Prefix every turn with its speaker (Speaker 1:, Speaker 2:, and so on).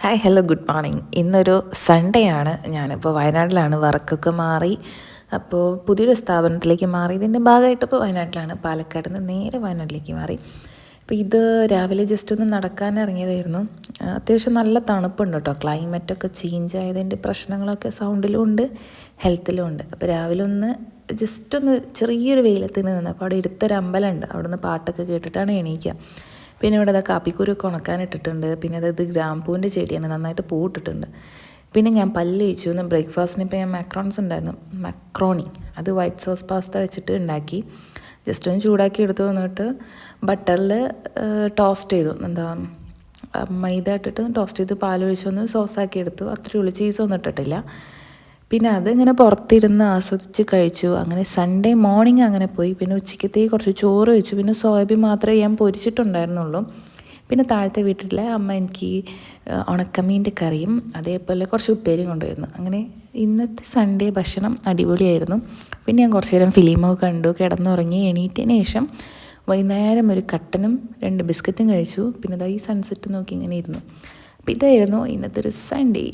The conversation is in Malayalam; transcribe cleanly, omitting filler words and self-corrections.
Speaker 1: Hi hello good morning. ഇന്നൊരു സൺഡേ ആണ്. ഞാനിപ്പോൾ വയനാട്ടിലാണ്. വർക്കൊക്കെ മാറി അപ്പോൾ പുതിയൊരു സ്ഥാപനത്തിലേക്ക് മാറി. ഇതിൻ്റെ ഭാഗമായിട്ട് ഇപ്പോൾ വയനാട്ടിലാണ്. പാലക്കാട് നിന്ന് നേരെ വയനാട്ടിലേക്ക് മാറി. അപ്പോൾ ഇത് രാവിലെ ജസ്റ്റ് ഒന്ന് നടക്കാൻ ഇറങ്ങിയതായിരുന്നു. അത്യാവശ്യം നല്ല തണുപ്പുണ്ട് കേട്ടോ. ക്ലൈമറ്റൊക്കെ ചേഞ്ച് ആയതിൻ്റെ പ്രശ്നങ്ങളൊക്കെ സൗണ്ടിലും ഉണ്ട്, ഹെൽത്തിലും ഉണ്ട്. അപ്പോൾ രാവിലെ ഒന്ന് ജസ്റ്റ് ഒന്ന് ചെറിയൊരു വെയിലത്തിന് നിന്ന് അപ്പോൾ അവിടെ അടുത്തൊരു അമ്പലമുണ്ട്. അവിടെ നിന്ന് പാട്ടൊക്കെ കേട്ടിട്ടാണ് എണീക്കുക. പിന്നെ ഇവിടെ കാപ്പിക്കുരുക്കെ ഉണക്കാനിട്ടിട്ടുണ്ട്. പിന്നെ അതായത് ഗ്രാമ്പൂവിൻ്റെ ചെടിയാണ്, നന്നായിട്ട് പൂവിട്ടിട്ടുണ്ട്. പിന്നെ ഞാൻ പല്ല് തേച്ചു. ഒന്ന് ബ്രേക്ക്ഫാസ്റ്റിന് ഇപ്പോൾ ഞാൻ മാക്രോൺസ് ഉണ്ടായിരുന്നു, മക്രോണി, അത് വൈറ്റ് സോസ് പാസ്ത വെച്ചിട്ട് ഉണ്ടാക്കി. ജസ്റ്റ് ഒന്ന് ചൂടാക്കി എടുത്തു. വന്നിട്ട് ബട്ടറിൽ ടോസ്റ്റ് ചെയ്തു. മൈദ ഇട്ടിട്ട് ടോസ്റ്റ് ചെയ്ത് പാലൊഴിച്ചൊന്ന് സോസാക്കി എടുത്തു. അത്രയേ ഉള്ളൂ, ചീസൊന്നും ഇട്ടിട്ടില്ല. പിന്നെ അതിങ്ങനെ പുറത്തിരുന്ന് ആസ്വദിച്ച് കഴിച്ചു. അങ്ങനെ സൺഡേ മോർണിംഗ് അങ്ങനെ പോയി. പിന്നെ ഉച്ചക്കത്തേക്ക് കുറച്ച് ചോറ് വെച്ചു. പിന്നെ സോയാബീൻ മാത്രമേ ഞാൻ പൊരിച്ചിട്ടുണ്ടായിരുന്നുള്ളൂ. പിന്നെ താഴത്തെ വീട്ടിലെ അമ്മ എനിക്ക് ഉണക്കമീൻ്റെ കറിയും അതേപോലെ കുറച്ച് ഉപ്പേരിയും കൊണ്ടുവരുന്നു. അങ്ങനെ ഇന്നത്തെ സൺഡേ ഭക്ഷണം അടിപൊളിയായിരുന്നു. പിന്നെ ഞാൻ കുറച്ച് നേരം ഫിലിമൊക്കെ കണ്ടു, കിടന്നുറങ്ങി. എണീറ്റതിന് ശേഷം വൈകുന്നേരം ഒരു കട്ടനും 2 ബിസ്ക്കറ്റും കഴിച്ചു. പിന്നെ ഈ സൺസെറ്റ് നോക്കി ഇങ്ങനെ ഇരുന്നു. അപ്പോൾ ഇതായിരുന്നു ഇന്നത്തെ ഒരു സൺഡേ.